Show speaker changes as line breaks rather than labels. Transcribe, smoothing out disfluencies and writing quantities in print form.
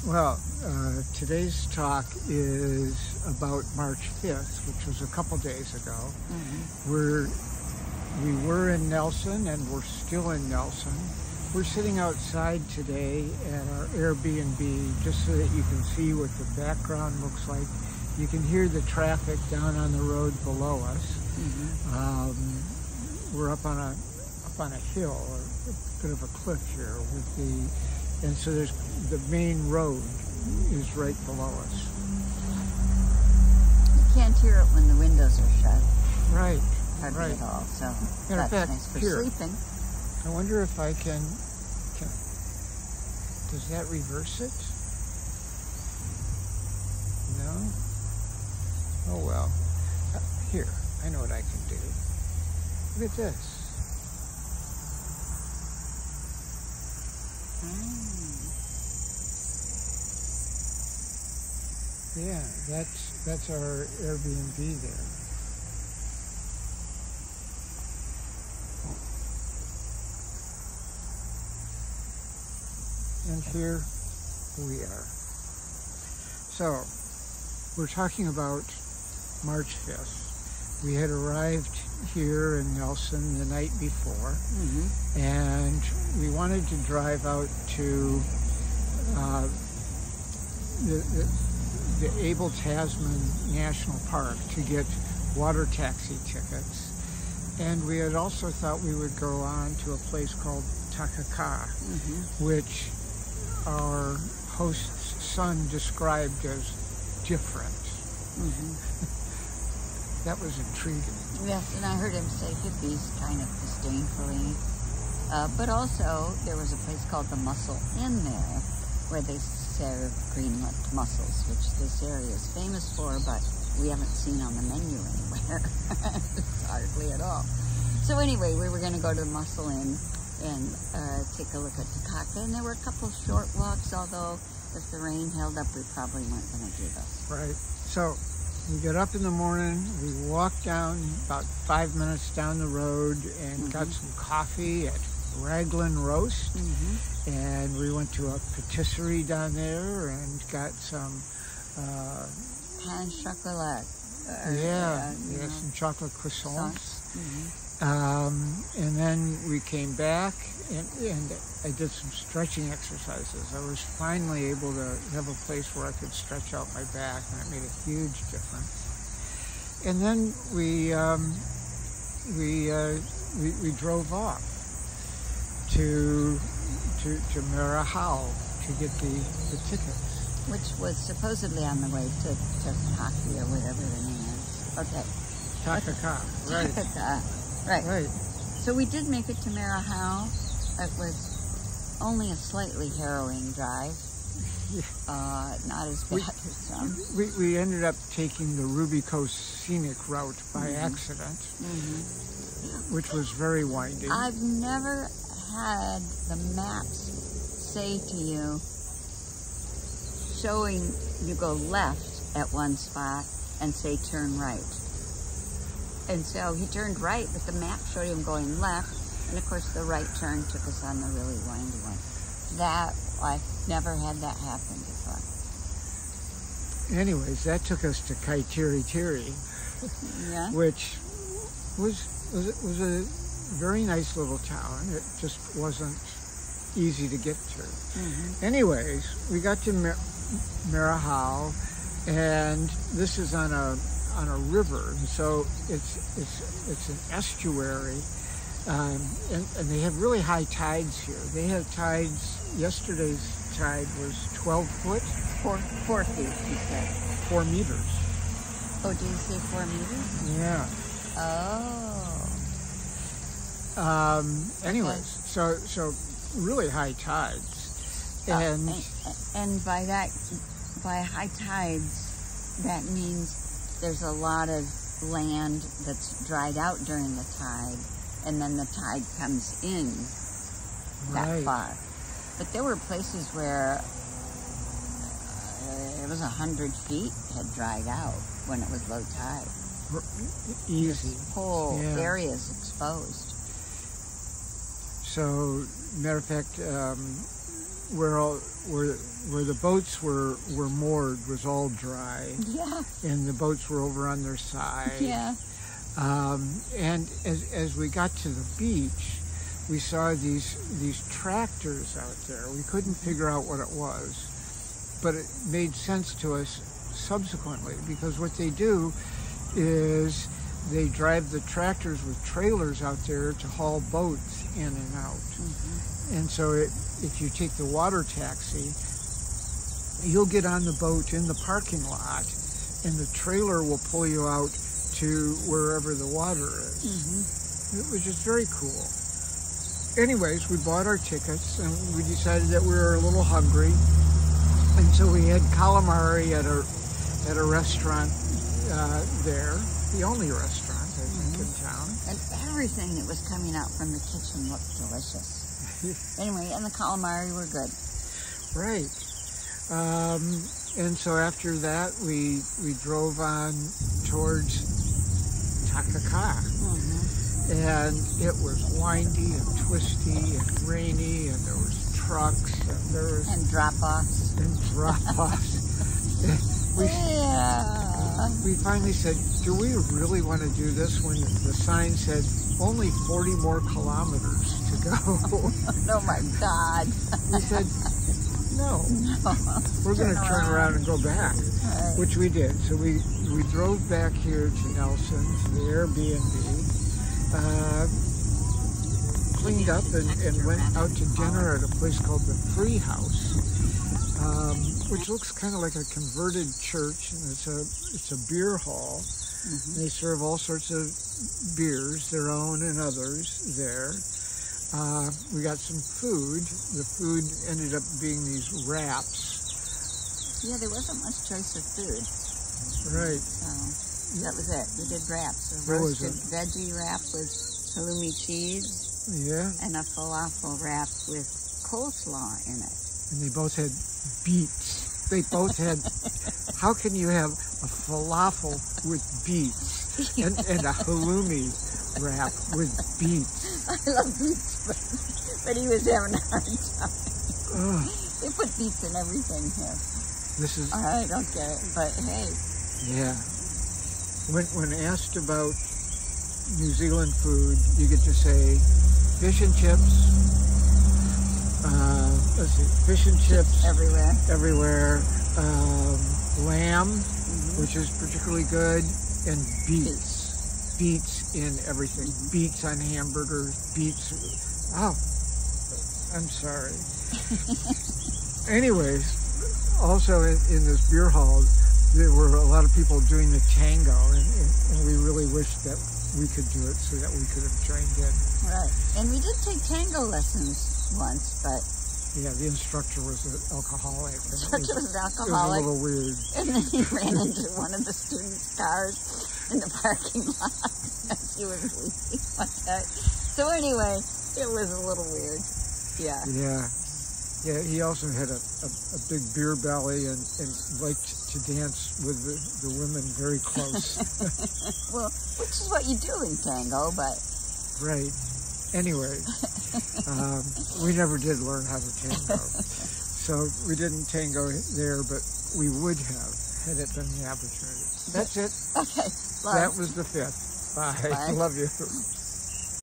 Well, today's talk is about March 5th, which was a couple days ago. We were in Nelson, and we're still in Nelson. We're sitting outside today at our Airbnb just so that you can see what the background looks like. You can hear the traffic down on the road below us. We're up on a hill, or a bit of a cliff here, and so there's the main road is right below us.
You can't hear it when the windows are shut.
Right.
Hardly at all. So
Matter of
that's
fact,
nice for
here,
sleeping.
I wonder if I can. Does that reverse it? No. Oh well. Here, I know what I can do. Look at this. Yeah, that's our Airbnb there. And here we are. So, we're talking about March 5th. We had arrived here in Nelson the night before, and we wanted to drive out to the Abel Tasman National Park to get water taxi tickets. And we had also thought we would go on to a place called Takaka, which our host's son described as different. That was intriguing.
Yes, and I heard him say hippies kind of disdainfully. But also, there was a place called the Mussel Inn there, where they serve green-lipped mussels, which this area is famous for, but we haven't seen on the menu anywhere. Hardly at all. So anyway, we were going to go to the Mussel Inn and take a look at Takaka, and there were a couple short walks, although if the rain held up, we probably weren't going to do this.
Right. So we get up in the morning, we walk down about 5 minutes down the road and got some coffee at Raglan Roast, and we went to a patisserie down there and got some
Pain chocolat.
Some chocolate croissants. And then we came back, and I did some stretching exercises. I was finally able to have a place where I could stretch out my back, and it made a huge difference. And then we drove off to Marahau to get the tickets.
Which was supposedly on the way to Taki or whatever the name is. Okay.
Takaka, right.
Takaka, right. So we did make it to Marahau. It was only a slightly harrowing drive. Not as bad as some.
We ended up taking the Ruby Coast Scenic Route by accident, which was very winding.
I've never had the maps say to you, showing you go left at one spot and say turn right. And so he turned right, but the map showed him going left, and of course the right turn took us on the really windy one. I've never had that happen before.
Anyways, that took us to Kaitiritiri, which was a very nice little town. It just wasn't easy to get to. Anyways, we got to Marahau, and this is on a river, and so it's an estuary, and they have really high tides here. They had tides. Yesterday's tide was 12 foot.
4 feet, he said.
4 meters.
Oh, did you say 4 meters?
Yeah.
Oh.
Anyways, so really high tides, and
by high tides, that means there's a lot of land that's dried out during the tide, and then the tide comes in that far. But there were places where it was 100 feet had dried out when it was low tide.
Easy.
This whole area is exposed.
So, matter of fact, where the boats were moored was all dry.
Yeah.
And the boats were over on their side.
Yeah.
And as we got to the beach, we saw these tractors out there. We couldn't figure out what it was, but it made sense to us subsequently, because what they do is they drive the tractors with trailers out there to haul boats in and out. Mm-hmm. And so if you take the water taxi, you'll get on the boat in the parking lot, and the trailer will pull you out to wherever the water is. Mm-hmm. It was just very cool. Anyways, we bought our tickets, and we decided that we were a little hungry, and so we had calamari at a restaurant there, the only restaurant, I think, in town.
And everything that was coming out from the kitchen looked delicious. Anyway, and the calamari were good.
Right. And so after that, we drove on towards Takakkaw. Mm-hmm. And it was windy and twisty and rainy, and there was trucks, and there was...
And drop-offs.
We finally said, do we really want to do this, when the sign said only 40 more kilometers to go?
Oh my God.
We said, no. We're going to turn around and go back, right. Which we did. So we drove back here to Nelson, to the Airbnb, cleaned up and went out to dinner at a place called the Free House, which looks kind of like a converted church, and it's a beer hall. Mm-hmm. They serve all sorts of beers, their own and others there. We got some food. The food ended up being these wraps.
Yeah, there wasn't much choice of food.
Right.
So that was it. We did wraps. A roasted veggie wrap with halloumi cheese.
Yeah.
And a falafel wrap with coleslaw in it.
And they both had beets. They both had... How can you have a falafel with beets and a halloumi wrap with beets?
I love beets, but he was having a hard time. Ugh. They put beets in everything here.
This is...
I don't get it, but hey.
Yeah. When asked about New Zealand food, you get to say fish and chips. Let's see, fish and chips everywhere. Lamb, mm-hmm. which is particularly good, and beets. Beets in everything. Mm-hmm. Beets on hamburgers. Beets. Oh, I'm sorry. Anyways, also in this beer hall, there were a lot of people doing the tango, and we really wished that we could do it so that we could have joined in.
Right. And we did take tango lessons once, but...
Yeah, the instructor was an alcoholic.
The instructor was an alcoholic.
It was a little weird.
And then he ran into one of the students' cars in the parking lot as he was leaving one day. So anyway, it was a little weird. Yeah.
Yeah. Yeah, he also had a big beer belly and liked to dance with the women very close.
Well, which is what you do in tango, but...
Right. Anyway, we never did learn how to tango. So we didn't tango there, but we would have had it been the opportunity. That's it.
Okay.
That was the 5th. Bye.
Bye.
Love you.